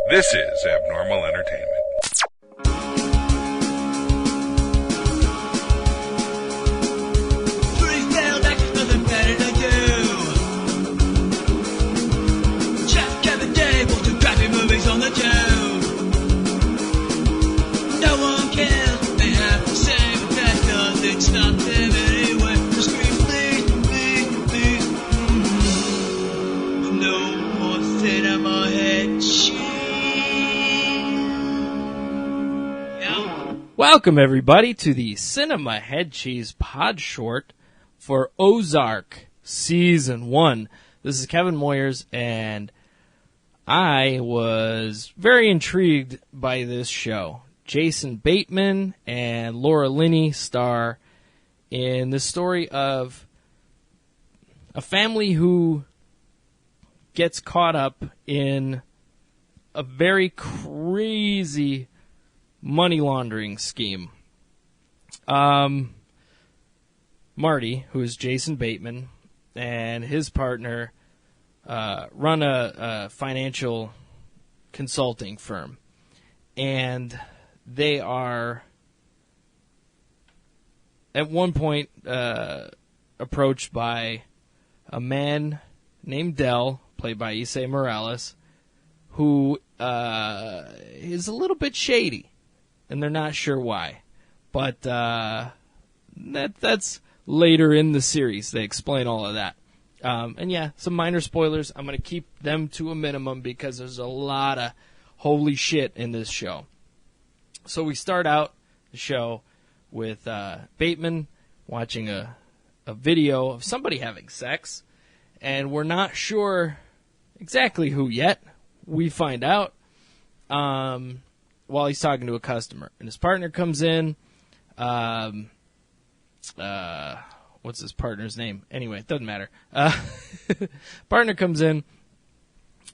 This is Abnormal Entertainment. Welcome, everybody, to the Cinema Head Cheese Podshort for Ozark Season 1. This is Kevin Moyers, and I was very intrigued by this show. Jason Bateman and Laura Linney star in the story of a family who gets caught up in a very crazy money laundering scheme. Marty, who is Jason Bateman, and his partner run a financial consulting firm. And they are, at one point, approached by a man named Del, played by Issei Morales, who is a little bit shady. And they're not sure why. But that's later in the series. They explain all of that. And yeah, some minor spoilers. I'm going to keep them to a minimum because there's a lot of holy shit in this show. So we start out the show with Bateman watching a video of somebody having sex. And we're not sure exactly who yet. We find out while he's talking to a customer. And his partner comes in. What's his partner's name? Anyway, it doesn't matter. Partner comes in,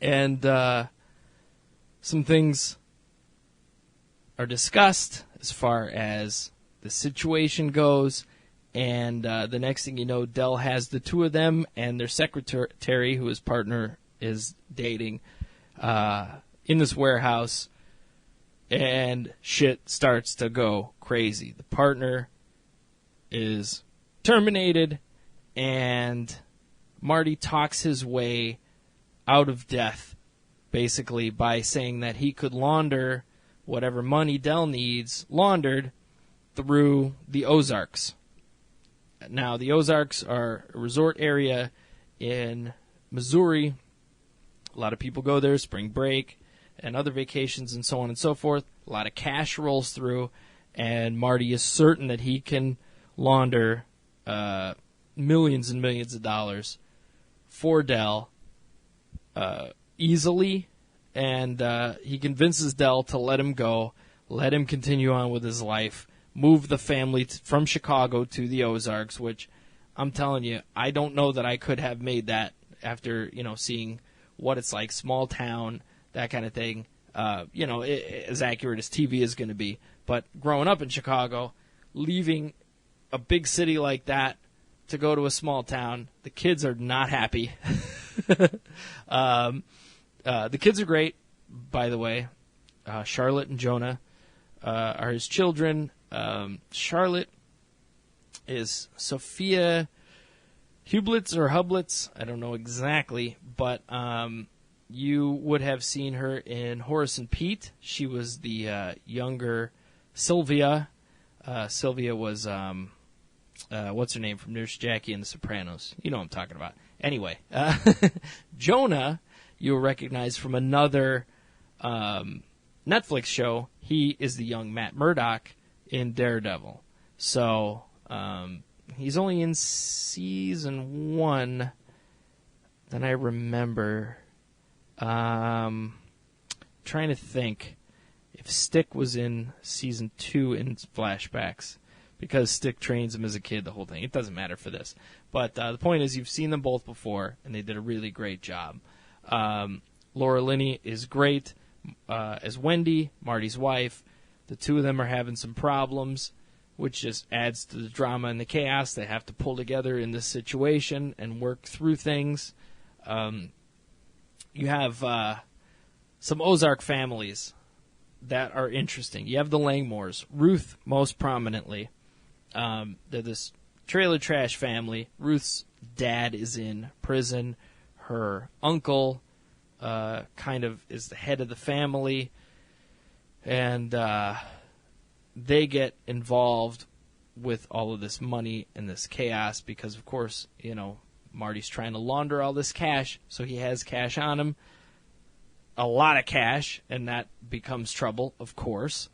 and some things are discussed as far as the situation goes. And the next thing you know, Del has the two of them and their secretary, who his partner is dating, in this warehouse. And shit starts to go crazy. The partner is terminated, and Marty talks his way out of death, basically, by saying that he could launder whatever money Del needs laundered through the Ozarks. Now, the Ozarks are a resort area in Missouri. A lot of people go there, spring break, and other vacations and so on and so forth. A lot of cash rolls through, and Marty is certain that he can launder millions and millions of dollars for Del easily, and he convinces Del to let him go, let him continue on with his life, move the family from Chicago to the Ozarks, which I'm telling you, I don't know that I could have made that after, seeing what it's like, small town, that kind of thing. As accurate as TV is going to be. But growing up in Chicago, leaving a big city like that to go to a small town, the kids are not happy. The kids are great, by the way. Charlotte and Jonah are his children. Charlotte is Sophia Hublitz or Hublitz. I don't know exactly, but you would have seen her in Horace and Pete. She was the younger Sylvia. Sylvia was, what's her name from Nurse Jackie and The Sopranos? You know what I'm talking about. Anyway, Jonah, you'll recognize from another Netflix show. He is the young Matt Murdock in Daredevil. So he's only in season 1 that I remember. Trying to think if Stick was in season 2 in flashbacks, because Stick trains him as a kid, the whole thing. It doesn't matter for this. But the point is, you've seen them both before, and they did a really great job. Laura Linney is great as Wendy, Marty's wife. The two of them are having some problems, which just adds to the drama and the chaos. They have to pull together in this situation and work through things. You have some Ozark families that are interesting. You have the Langmores, Ruth most prominently. They're this trailer trash family. Ruth's dad is in prison. Her uncle kind of is the head of the family. And they get involved with all of this money and this chaos because, of course, you know, Marty's trying to launder all this cash, so he has cash on him. A lot of cash, and that becomes trouble, of course.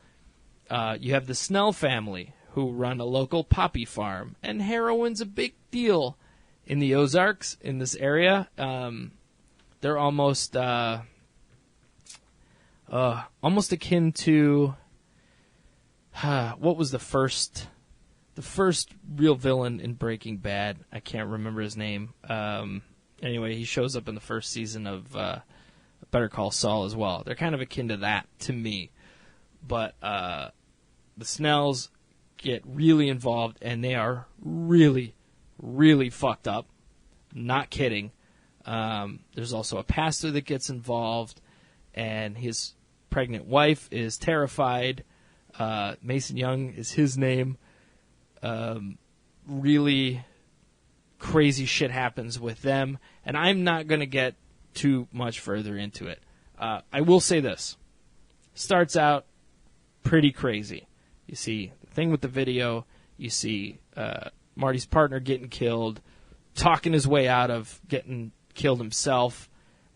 You have the Snell family, who run a local poppy farm, and heroin's a big deal in the Ozarks, in this area. They're almost akin to what was the first real villain in Breaking Bad? I can't remember his name. Anyway, he shows up in the first season of Better Call Saul as well. They're kind of akin to that to me. But the Snells get really involved, and they are really, really fucked up. Not kidding. There's also a pastor that gets involved, and his pregnant wife is terrified. Mason Young is his name. Really crazy shit happens with them, and I'm not going to get too much further into it. I will say this. Starts out pretty crazy. You see the thing with the video. You see Marty's partner getting killed, talking his way out of getting killed himself,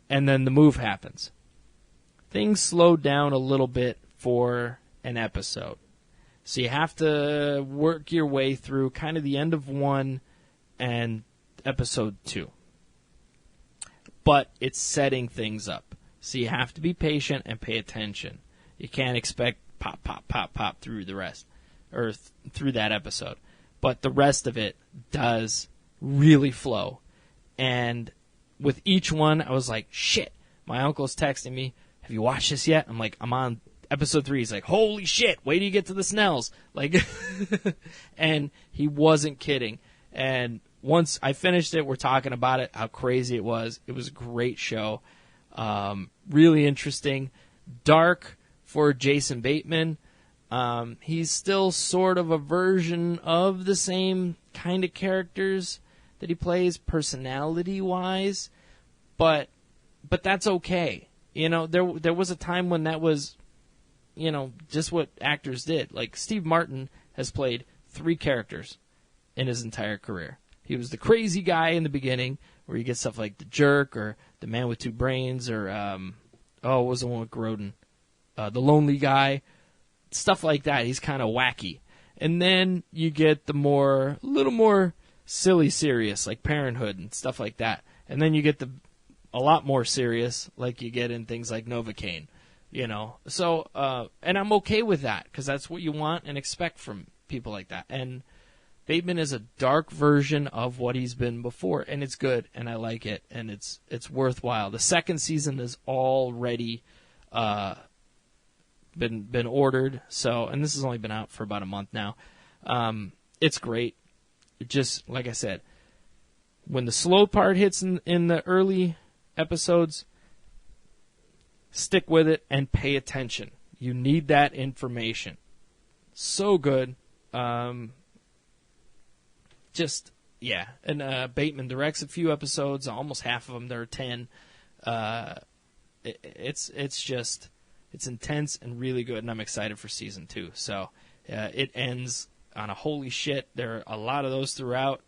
and then the move happens. Things slow down a little bit for an episode. So you have to work your way through kind of the end of 1 and episode 2. But it's setting things up. So you have to be patient and pay attention. You can't expect pop, pop, pop, pop through the rest, or through that episode. But the rest of it does really flow. And with each one, I was like, shit. My uncle's texting me, have you watched this yet? I'm like, I'm on episode 3. He's like, holy shit, wait till you get to the Snells. Like, and he wasn't kidding. And once I finished it, we're talking about it, how crazy it was. It was a great show. Really interesting. Dark for Jason Bateman. He's still sort of a version of the same kind of characters that he plays personality-wise, but that's okay. You know, there was a time when that was, you know, just what actors did. Like, Steve Martin has played 3 characters in his entire career. He was the crazy guy in the beginning, where you get stuff like the jerk or the man with 2 brains, or what was the one with Grodin? The lonely guy, stuff like that. He's kind of wacky. And then you get the little more silly serious, like Parenthood and stuff like that. And then you get a lot more serious, like you get in things like Novocaine, you know. So, and I'm okay with that, because that's what you want and expect from people like that. And Bateman is a dark version of what he's been before, and it's good, and I like it, and it's worthwhile. The second season is already been ordered, so, and this has only been out for about a month now. It's great. It just, like I said, when the slow part hits in the early episodes, stick with it and pay attention. You need that information. So good. Just, yeah. And Bateman directs a few episodes, almost half of them. There are 10. It's intense and really good, and I'm excited for season 2. So it ends on a holy shit. There are a lot of those throughout.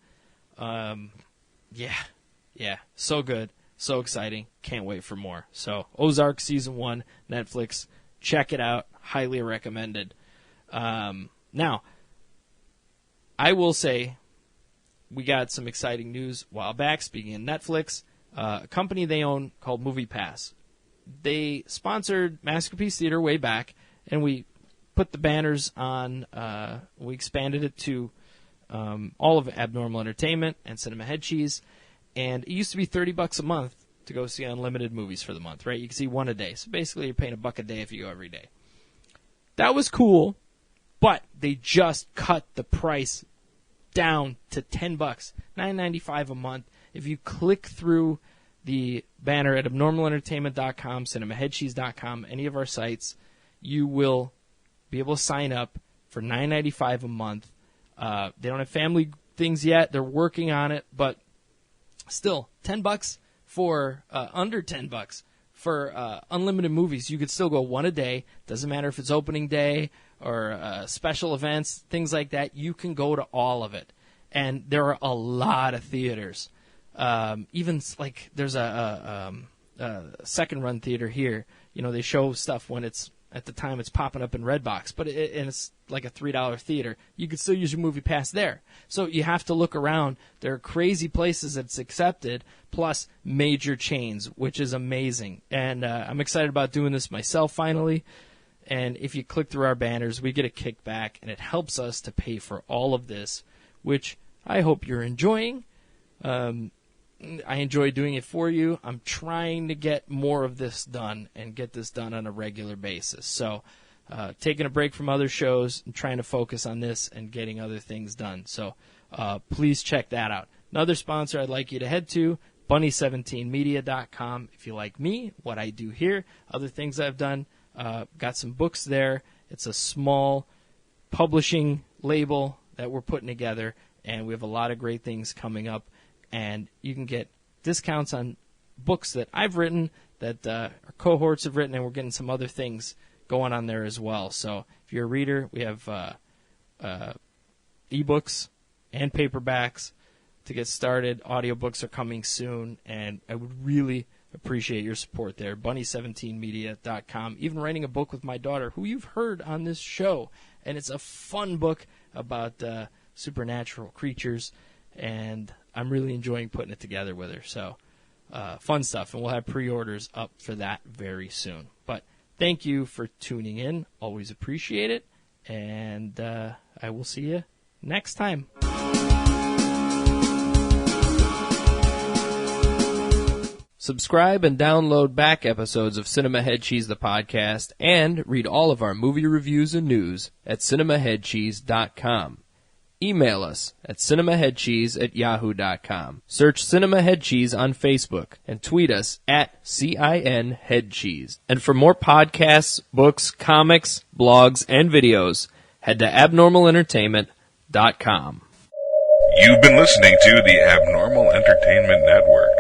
Yeah, so good, so exciting. Can't wait for more. So Ozark season 1, Netflix, check it out. Highly recommended. Now, I will say, we got some exciting news a while back. Speaking of Netflix, a company they own called MoviePass. They sponsored Masterpiece Theater way back, and we put the banners on. We expanded it to all of Abnormal Entertainment and Cinema Head Cheese. And it used to be $30 a month to go see unlimited movies for the month, right? You can see one a day. So basically, you're paying $1 a day if you go every day. That was cool, but they just cut the price down to $10, $9.95 a month. If you click through the banner at abnormalentertainment.com, cinemaheadcheese.com, any of our sites, you will be able to sign up for $9.95 a month. They don't have family things yet. They're working on it, but still, $10 for under $10 for unlimited movies. You could still go one a day. Doesn't matter if it's opening day or special events, things like that. You can go to all of it, and there are a lot of theaters. Even like there's a second run theater here. You know, they show stuff when it's at the time it's popping up in Redbox, but and it's like a $3 theater. You could still use your movie pass there. So you have to look around. There are crazy places that's accepted, plus major chains, which is amazing. And I'm excited about doing this myself finally. And if you click through our banners, we get a kickback, and it helps us to pay for all of this, which I hope you're enjoying. I enjoy doing it for you. I'm trying to get more of this done and get this done on a regular basis. So taking a break from other shows and trying to focus on this and getting other things done. So please check that out. Another sponsor I'd like you to head to, bunny17media.com. If you like me, what I do here, other things I've done, got some books there. It's a small publishing label that we're putting together, and we have a lot of great things coming up. And you can get discounts on books that I've written, that our cohorts have written, and we're getting some other things going on there as well. So if you're a reader, we have ebooks and paperbacks to get started. Audiobooks are coming soon, and I would really appreciate your support there. Bunny17media.com. Even writing a book with my daughter, who you've heard on this show. And it's a fun book about supernatural creatures, and I'm really enjoying putting it together with her. So fun stuff, and we'll have pre-orders up for that very soon. But thank you for tuning in. Always appreciate it, and I will see you next time. Subscribe and download back episodes of Cinema Head Cheese the podcast, and read all of our movie reviews and news at cinemaheadcheese.com. Email us at cinemaheadcheese@yahoo.com. Search Cinema Head Cheese on Facebook and tweet us at CINHeadCheese. And for more podcasts, books, comics, blogs, and videos, head to abnormalentertainment.com. You've been listening to the Abnormal Entertainment Network.